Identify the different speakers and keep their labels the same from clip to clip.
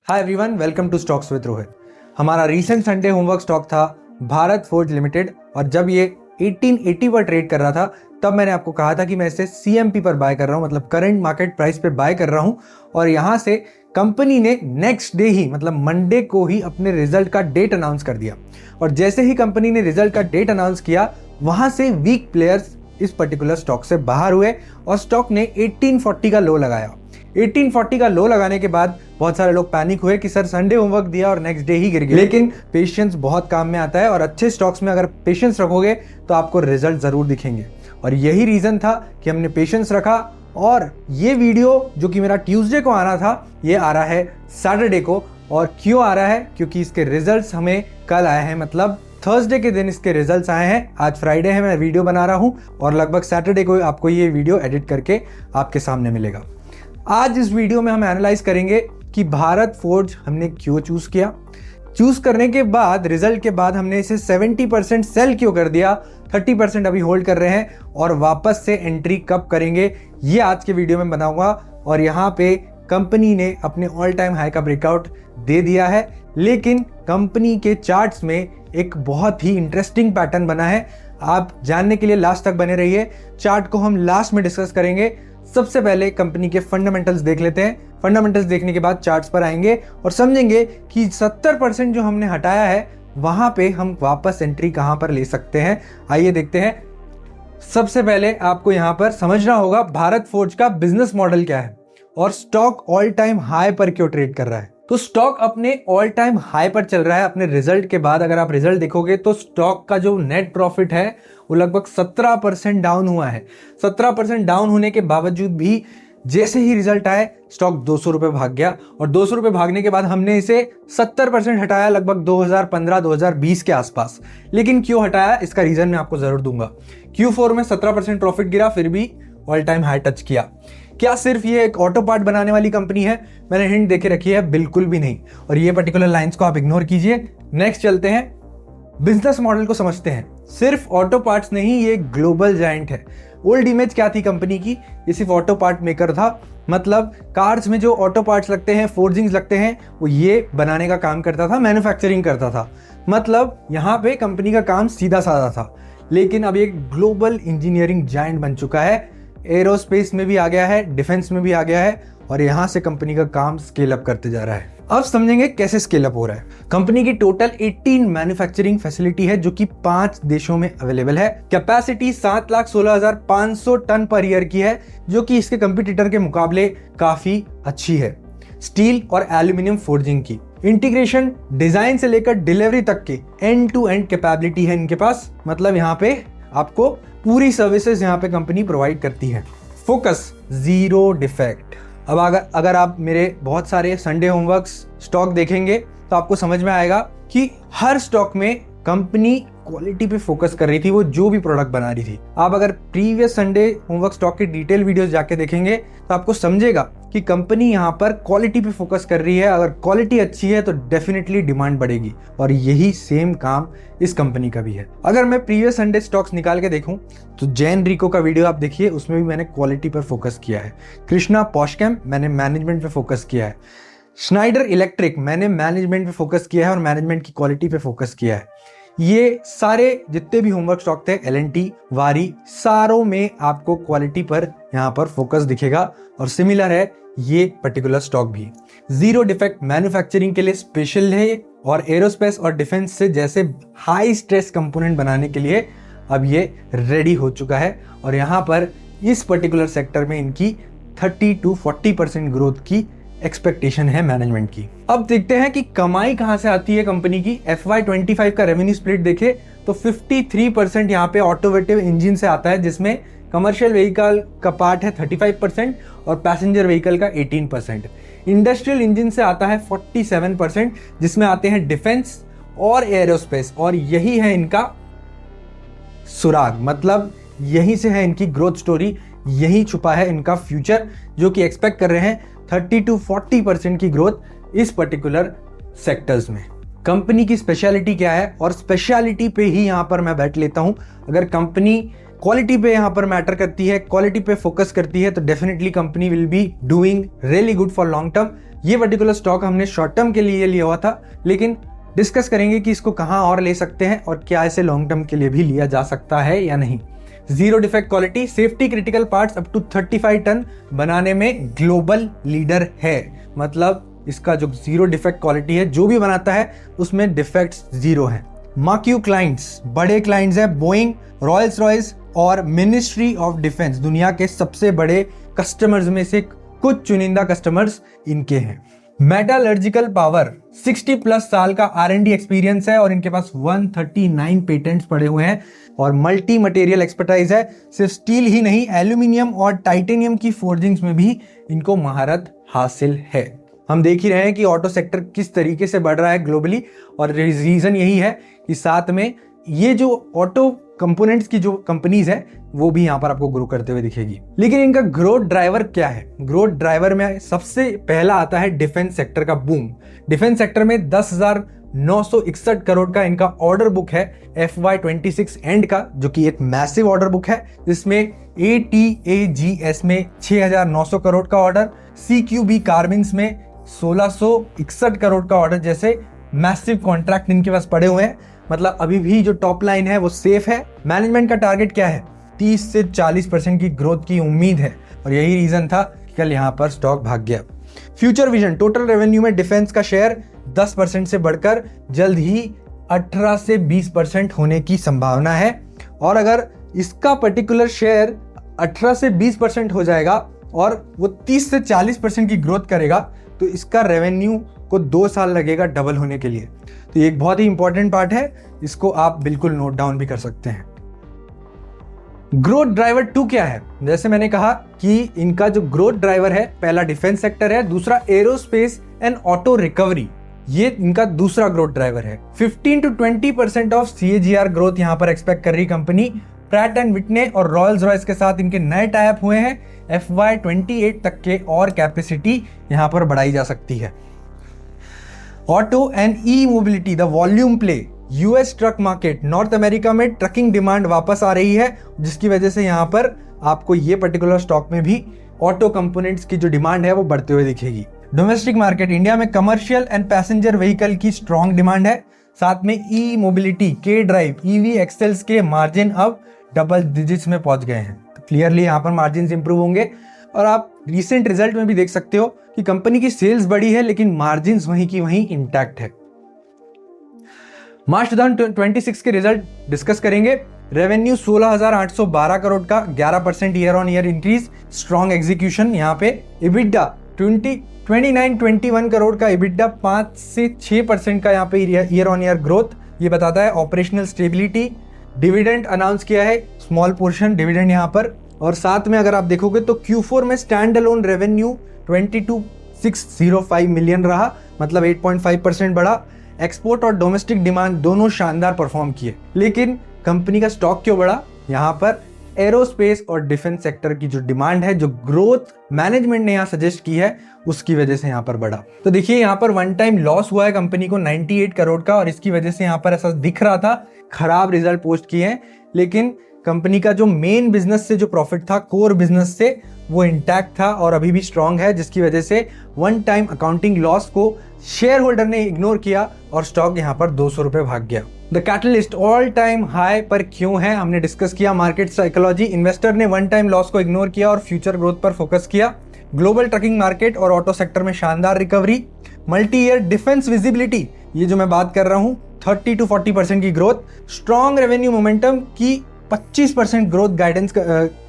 Speaker 1: Hi everyone, welcome to stocks with Rohit. हमारा recent Sunday homework stock था Bharat forge limited, और जब ये 1880 पर ट्रेड कर रहा था तब मैंने आपको कहा था कि मैं इसे CMP पर बाय कर रहा हूँ, मतलब करंट मार्केट प्राइस पे बाय कर रहा हूँ। और यहाँ से कंपनी ने नेक्स्ट डे ही, मतलब मंडे को ही अपने रिजल्ट का डेट अनाउंस कर दिया। और जैसे ही कंपनी ने रिजल्ट का डेट अनाउंस किया, वहां से वीक प्लेयर्स इस पर्टिकुलर स्टॉक से बाहर हुए और स्टॉक ने 1840 का लो लगाया। 1840 का लो लगाने के बाद बहुत सारे लोग पैनिक हुए कि सर संडे होमवर्क दिया और नेक्स्ट डे ही गिर गया। लेकिन पेशेंस बहुत काम में आता है, और अच्छे स्टॉक्स में अगर पेशेंस रखोगे तो आपको रिजल्ट जरूर दिखेंगे। और यही रीजन था कि हमने पेशेंस रखा, और ये वीडियो जो कि मेरा ट्यूसडे को आना था, ये आ रहा है सैटरडे को। और क्यों आ रहा है? क्योंकि इसके रिजल्ट्स हमें कल आए हैं, मतलब थर्सडे के दिन इसके रिजल्ट्स आए हैं। आज फ्राइडे है, मैं वीडियो बना रहा हूं और लगभग सैटरडे को आपको ये वीडियो एडिट करके आपके सामने मिलेगा। आज इस वीडियो में हम एनालाइज करेंगे कि भारत फोर्ज हमने क्यों चूज किया। चूज करने के बाद, रिजल्ट के बाद हमने इसे 70% सेल क्यों कर दिया, 30% अभी होल्ड कर रहे हैं, और वापस से एंट्री कब करेंगे, ये आज के वीडियो में बनाऊंगा। और यहाँ पे कंपनी ने अपने ऑल टाइम हाई का ब्रेकआउट दे दिया है, लेकिन कंपनी के चार्ट्स में एक बहुत ही इंटरेस्टिंग पैटर्न बना है। आप जानने के लिए लास्ट तक बने रहिए। चार्ट को हम लास्ट में डिस्कस करेंगे। सबसे पहले कंपनी के फंडामेंटल्स देख लेते हैं। फंडामेंटल्स देखने के बाद चार्ट्स पर आएंगे और समझेंगे कि 70% जो हमने हटाया है, वहां पे हम वापस एंट्री कहां पर ले सकते हैं। आइए देखते हैं। सबसे पहले आपको यहां पर समझना होगा भारत फोर्ज का बिजनेस मॉडल क्या है और स्टॉक ऑल टाइम हाई पर क्यों ट्रेड कर रहा है। तो स्टॉक अपने ऑल टाइम हाई पर चल रहा है अपने रिजल्ट के बाद। अगर आप रिजल्ट देखोगे तो स्टॉक का जो नेट प्रॉफिट है वो लगभग 17% डाउन हुआ है। 17% डाउन होने के बावजूद भी जैसे ही रिजल्ट आए, स्टॉक 200 रुपए भाग गया, और 200 रुपए भागने के बाद हमने इसे 70% हटाया, लगभग 2015-2020 के आसपास। लेकिन क्यों हटाया, इसका रीजन मैं आपको जरूर दूंगा। Q4 में 17% प्रॉफिट गिरा, फिर भी ऑल टाइम हाई टच किया। क्या सिर्फ ये एक ऑटो पार्ट बनाने वाली कंपनी है? मैंने हिंट देके रखी है, बिल्कुल भी नहीं। और ये पर्टिकुलर लाइंस को आप इग्नोर कीजिए। नेक्स्ट चलते हैं, बिजनेस मॉडल को समझते हैं। सिर्फ ऑटो पार्ट्स नहीं, ये ग्लोबल जायंट है। ओल्ड इमेज क्या थी कंपनी की? ये सिर्फ ऑटो पार्ट मेकर था, मतलब कार्स में जो ऑटो पार्ट्स लगते हैं, फोर्जिंग्स लगते हैं, वो ये बनाने का काम करता था, मैन्युफैक्चरिंग करता था। मतलब यहाँ पे कंपनी का काम सीधा साधा था। लेकिन अब ये ग्लोबल इंजीनियरिंग जायंट बन चुका है। एरोस्पेस में भी आ गया है, डिफेंस में भी आ गया है, और यहां से कंपनी का काम स्केल अप करते जा रहा है। अब समझेंगे कैसे स्केल अप हो रहा है। कंपनी की टोटल 18 मैन्युफैक्चरिंग फैसिलिटी है, जो कि 5 देशों में अवेलेबल है। कैपेसिटी 7,16,500 टन पर ईयर की है, जो कि इसके कंपटीटर के मुकाबले काफी अच्छी है। स्टील और एल्यूमिनियम फोर्जिंग की इंटीग्रेशन, डिजाइन से लेकर डिलीवरी तक की एंड टू एंड कैपेबिलिटी है इनके पास। मतलब यहाँ पे आपको पूरी सर्विसेज यहाँ पे कंपनी प्रोवाइड करती है। Focus, zero defect. अब अगर आप मेरे बहुत सारे संडे होमवर्क्स स्टॉक देखेंगे तो आपको समझ में आएगा कि हर स्टॉक में कंपनी क्वालिटी पे फोकस कर रही थी, वो जो भी प्रोडक्ट बना रही थी। आप अगर प्रीवियस संडे होमवर्क स्टॉक की डिटेल वीडियोस जाके देखेंगे तो आपको समझेगा कि कंपनी यहाँ पर क्वालिटी पे फोकस कर रही है। अगर क्वालिटी अच्छी है तो डेफिनेटली डिमांड बढ़ेगी, और यही सेम काम इस कंपनी का भी है। अगर मैं प्रीवियस संडे स्टॉक्स निकाल के देखूं तो जैन रिको का वीडियो आप देखिए, उसमें भी मैंने क्वालिटी पर फोकस किया है। कृष्णा पॉस्चकेम, मैंने मैनेजमेंट पे फोकस किया है। स्नाइडर इलेक्ट्रिक, मैंने मैनेजमेंट पे फोकस किया है और मैनेजमेंट की क्वालिटी पे फोकस किया है। ये सारे जितने भी होमवर्क स्टॉक थे, L&T, वारी, सारों में आपको क्वालिटी पर यहाँ पर फोकस दिखेगा। और सिमिलर है ये पर्टिकुलर स्टॉक भी। जीरो डिफेक्ट मैन्युफैक्चरिंग के लिए स्पेशल है, और एरोस्पेस और डिफेंस से जैसे हाई स्ट्रेस कंपोनेंट बनाने के लिए अब ये रेडी हो चुका है। और यहाँ पर इस पर्टिकुलर सेक्टर में इनकी 30 to 40% ग्रोथ की एक्सपेक्टेशन है मैनेजमेंट की। अब देखते हैं कि कमाई कहां से आती है कंपनी की। FY25 का रेवेन्यू स्प्लिट देखे तो 53% यहाँ पे ऑटोमोटिव इंजन से आता है, जिसमें कमर्शियल व्हीकल का पार्ट है 35% और पैसेंजर व्हीकल का 18%। इंडस्ट्रियल इंजन से आता है 47%, जिसमें आते हैं डिफेंस और एरोस्पेस, और यही है इनका सुराग। मतलब यहीं से है इनकी ग्रोथ स्टोरी, यही छुपा है इनका फ्यूचर, जो कि एक्सपेक्ट कर रहे हैं 30 to 40% की ग्रोथ इस पर्टिकुलर सेक्टर्स में। कंपनी की स्पेशलिटी क्या है, और स्पेशलिटी पे ही यहां पर मैं बैठ लेता हूं। अगर कंपनी क्वालिटी पे यहाँ पर मैटर करती है, क्वालिटी पे फोकस करती है, तो definitely company will be doing really good for long term. ये पर्टिकुलर स्टॉक हमने शॉर्ट टर्म के लिए लिया हुआ था, लेकिन डिस्कस करेंगे कि इसको कहाँ और ले सकते हैं और क्या इसे लॉन्ग टर्म के लिए भी लिया जा सकता है या नहीं। Zero defect quality, safety critical parts up to 35 ton बनाने में ग्लोबल लीडर है। मतलब इसका जो जीरो डिफेक्ट क्वालिटी है, जो भी बनाता है उसमें डिफेक्ट्स जीरो हैं। मार्क्यू क्लाइंट्स, बड़े क्लाइंट्स हैं, बोइंग, रॉयल्स रॉयस और मिनिस्ट्री ऑफ डिफेंस, दुनिया के सबसे बड़े कस्टमर्स में से कुछ चुनिंदा कस्टमर्स इनके हैं। मेटालर्जिकल पावर, 60 प्लस साल का R&D एक्सपीरियंस है और इनके पास 139 पेटेंट्स पड़े हुए हैं और मल्टी मटेरियल एक्सपर्टाइज है। सिर्फ स्टील ही नहीं, एल्यूमिनियम और टाइटेनियम की फोर्जिंग्स में भी इनको महारत हासिल है। हम देख ही रहे हैं कि ऑटो सेक्टर किस तरीके से बढ़ रहा है ग्लोबली, और रीजन यही है कि साथ में ये जो ऑटो कंपोनेंट्स की जो कंपनीज है वो भी यहाँ पर आपको ग्रो करते हुए दिखेगी। लेकिन इनका ग्रोथ ड्राइवर क्या है? ग्रोथ ड्राइवर में सबसे पहला आता है डिफेंस सेक्टर का बूम। डिफेंस सेक्टर में 10,961 करोड़ का इनका ऑर्डर बुक है FY26 एंड का, जो कि एक मैसिव ऑर्डर बुक है, जिसमें ATAGS में 6,900 करोड़ का ऑर्डर, CQB कार्बिन्स में 1,661 करोड़ का ऑर्डर जैसे मैसिव कॉन्ट्रैक्ट इनके पास पड़े हुए हैं। मतलब अभी भी जो टॉप लाइन है वो सेफ है। मैनेजमेंट का टारगेट क्या है? 30 से 40% की ग्रोथ की उम्मीद है और यही रीजन था कि कल यहाँ पर स्टॉक भाग गया। फ्यूचर विजन, टोटल रेवेन्यू में डिफेंस का शेयर 10% से बढ़कर जल्द ही 18 से 20% होने की संभावना है, और अगर इसका पर्टिकुलर शेयर 18 से 20% हो जाएगा और वो 30 से 40% की ग्रोथ करेगा तो इसका रेवेन्यू को 2 साल लगेगा डबल होने के लिए। तो ये एक बहुत ही इंपॉर्टेंट पार्ट है, इसको आप बिल्कुल नोट डाउन भी कर सकते हैं। ग्रोथ ड्राइवर 2 क्या है? जैसे मैंने कहा कि इनका जो ग्रोथ ड्राइवर है, पहला डिफेंस सेक्टर है, दूसरा एरोस्पेस एंड ऑटो रिकवरी, ये इनका दूसरा ग्रोथ ड्राइवर है। 15 to 20% ऑफ CAGR ग्रोथ यहाँ पर एक्सपेक्ट कर रही कंपनी। प्रैट एंड विटने और रॉयल्स रॉयस के साथ इनके नए टाई अप हुए हैं। FY28 तक के और कैपेसिटी यहाँ पर बढ़ाई जा सकती है। Auto and E mobility, the volume play, US truck market, north America में ट्रकिंग डिमांड वापस आ रही है, जिसकी वजह से यहाँ पर आपको ये पर्टिकुलर स्टॉक में भी ऑटो कंपोनेंट्स की जो डिमांड है वो बढ़ते हुए दिखेगी। डोमेस्टिक मार्केट, इंडिया में कमर्शियल एंड पैसेंजर व्हीकल की स्ट्रॉन्ग डिमांड है। साथ में ई मोबिलिटी, के ड्राइव, EV एक्सेल्स के मार्जिन अब डबल डिजिट्स में पहुंच गए हैं, तो क्लियरली यहाँ पर मार्जिन इंप्रूव होंगे। और आप रिसेंट रिजल्ट में भी देख सकते हो कि कंपनी की सेल्स बढ़ी है लेकिन मार्जिन्स वहीं की वहीं इंटैक्ट है। मार्च 2026 के रिजल्ट डिस्कस करेंगे। रेवेन्यू 16,812 करोड़ का 11% year on year increase, strong execution यहाँ पे। इबिडा 2921 करोड़ का इबिडा, 5 से 6% का यहाँ पे ईयर ऑन ईयर ग्रोथ, ये बताता है ऑपरेशनल स्टेबिलिटी। डिविडेंड अनाउंस किया है, स्मॉल पोर्शन डिविडेंड यहाँ पर। और साथ में अगर आप देखोगे तो Q4 में स्टैंड अलोन रेवेन्यू 22,605 मिलियन रहा, मतलब 8.5% बढ़ा। एक्सपोर्ट और डोमेस्टिक डिमांड दोनों शानदार परफॉर्म किए। लेकिन कंपनी का स्टॉक क्यों बढ़ा? यहाँ पर एरोस्पेस और डिफेंस सेक्टर की जो डिमांड है, जो ग्रोथ मैनेजमेंट ने यहाँ सजेस्ट की है, उसकी वजह से यहाँ पर बढ़ा। तो देखिए यहाँ पर वन टाइम लॉस हुआ है कंपनी को 98 करोड़ का, और इसकी वजह से यहाँ पर ऐसा दिख रहा था खराब रिजल्ट पोस्ट किए हैं। लेकिन कंपनी का जो मेन बिजनेस से जो प्रॉफिट था, कोर बिजनेस से, वो इंटैक्ट था और अभी भी स्ट्रांग है, जिसकी वजह से वन टाइम अकाउंटिंग लॉस को शेयर होल्डर ने इग्नोर किया और स्टॉक यहाँ पर 200 रुपए भाग गया। The catalyst all time high पर क्यों है, हमने डिस्कस किया। मार्केट साइकोलॉजी, इन्वेस्टर ने वन टाइम लॉस को इग्नोर किया और फ्यूचर ग्रोथ पर फोकस किया। ग्लोबल ट्रकिंग मार्केट और ऑटो सेक्टर में शानदार recovery. Multi year defence visibility, ये जो मैं बात कर रहा हूँ, 30 to 40% की ग्रोथ। स्ट्रॉन्ग रेवेन्यू मोमेंटम की 25% ग्रोथ गाइडेंस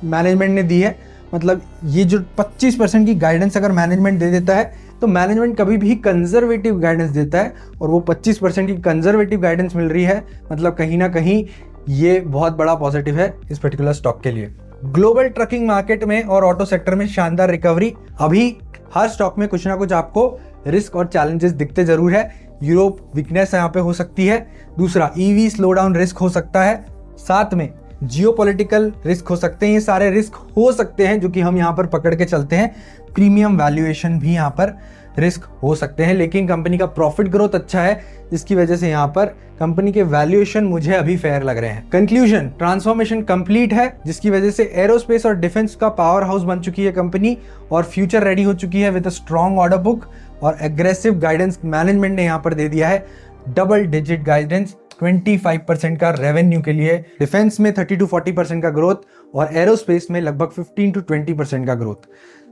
Speaker 1: मैनेजमेंट ने दी है। मतलब ये जो 25% की गाइडेंस अगर मैनेजमेंट दे देता है तो मैनेजमेंट कभी भी कंजर्वेटिव गाइडेंस देता है, और वो 25% की कंजर्वेटिव गाइडेंस मिल रही है, मतलब कहीं ना कहीं ये बहुत बड़ा पॉजिटिव है इस पर्टिकुलर स्टॉक के लिए। ग्लोबल ट्रकिंग मार्केट में और ऑटो सेक्टर में शानदार रिकवरी। अभी हर स्टॉक में कुछ ना कुछ आपको रिस्क और चैलेंजेस दिखते जरूर है। यूरोप वीकनेस यहाँ पे हो सकती है, दूसरा EV स्लो डाउन रिस्क हो सकता है, साथ में जियोपॉलिटिकल रिस्क हो सकते हैं। ये सारे रिस्क हो सकते हैं जो कि हम यहाँ पर पकड़ के चलते हैं। प्रीमियम वैल्यूएशन भी यहाँ पर रिस्क हो सकते हैं, लेकिन कंपनी का प्रॉफिट ग्रोथ अच्छा है, जिसकी वजह से यहाँ पर कंपनी के वैल्यूएशन मुझे अभी फेयर लग रहे हैं। कंक्लूजन, ट्रांसफॉर्मेशन कंप्लीट है, जिसकी वजह से एरोस्पेस और डिफेंस का पावर हाउस बन चुकी है कंपनी और फ्यूचर रेडी हो चुकी है with a strong order book और एग्रेसिव गाइडेंस मैनेजमेंट ने यहाँ पर दे दिया है। डबल डिजिट गाइडेंस 25% का रेवेन्यू के लिए, डिफेंस में 30 to 40% का ग्रोथ और एरोस्पेस में लगभग 15 to 20% का ग्रोथ।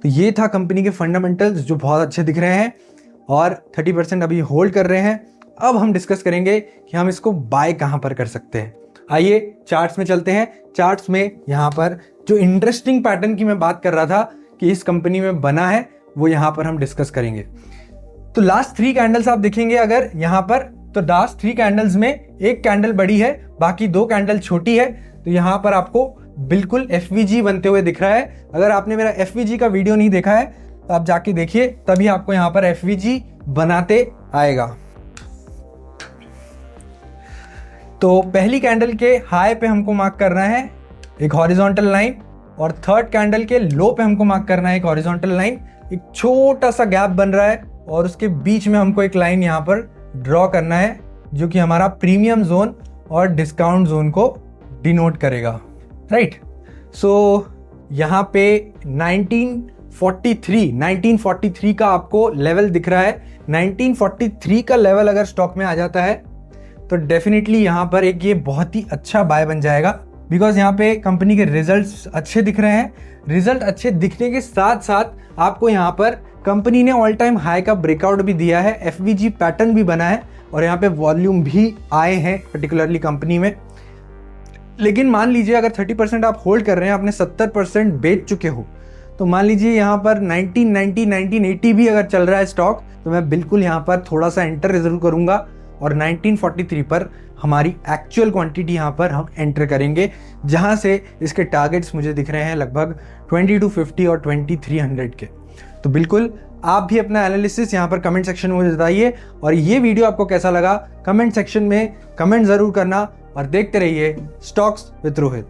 Speaker 1: तो ये था कंपनी के फंडामेंटल्स जो बहुत अच्छे दिख रहे हैं और 30% अभी होल्ड कर रहे हैं। अब हम डिस्कस करेंगे कि हम इसको बाय कहाँ पर कर सकते हैं। आइए चार्ट्स में चलते हैं। चार्ट्स में यहाँ पर जो इंटरेस्टिंग पैटर्न की मैं बात कर रहा था कि इस कंपनी में बना है, वो यहाँ पर हम डिस्कस करेंगे। तो लास्ट 3 कैंडल्स आप देखेंगे अगर यहाँ पर, तो लास्ट 3 कैंडल्स में एक कैंडल बड़ी है, बाकी 2 कैंडल छोटी है। तो यहाँ पर आपको बिल्कुल एफवीजी बनते हुए दिख रहा है। अगर आपने मेरा एफवीजी का वीडियो नहीं देखा है तो आप जाके देखिए, तभी आपको यहाँ पर एफवीजी बनाते आएगा। तो पहली कैंडल के हाई पे हमको मार्क करना है एक हॉरिजॉन्टल लाइन और थर्ड कैंडल के लो पे हमको मार्क करना है एक हॉरिजॉन्टल लाइन। एक छोटा सा गैप बन रहा है और उसके बीच में हमको एक लाइन यहाँ पर ड्रॉ करना है जो कि हमारा प्रीमियम जोन और डिस्काउंट जोन को डिनोट करेगा, राइट। सो यहाँ पे 1943 का आपको लेवल दिख रहा है। 1943 का लेवल अगर स्टॉक में आ जाता है तो डेफिनेटली यहाँ पर एक ये बहुत ही अच्छा बाय बन जाएगा, बिकॉज यहाँ पे कंपनी के रिजल्ट्स अच्छे दिख रहे हैं। रिजल्ट अच्छे दिखने के साथ साथ आपको यहाँ पर कंपनी ने ऑल टाइम हाई का ब्रेकआउट भी दिया है, एफवीजी पैटर्न भी बना है और यहाँ पे वॉल्यूम भी आए हैं पर्टिकुलरली कंपनी में। लेकिन मान लीजिए अगर 30% आप होल्ड कर रहे हैं, आपने 70% बेच चुके हो, तो मान लीजिए यहाँ पर 1990 1980 भी अगर चल रहा है स्टॉक, तो मैं बिल्कुल यहाँ पर थोड़ा सा एंटर जरूर करूँगा और 1943 पर हमारी एक्चुअल क्वांटिटी यहाँ पर हम एंटर करेंगे, जहाँ से इसके टारगेट्स मुझे दिख रहे हैं लगभग 2250 और 2300 के। तो बिल्कुल आप भी अपना एनालिसिस यहाँ पर कमेंट सेक्शन में मुझे बताइए और ये वीडियो आपको कैसा लगा कमेंट सेक्शन में कमेंट ज़रूर करना और देखते रहिए स्टॉक्स विद रोहित।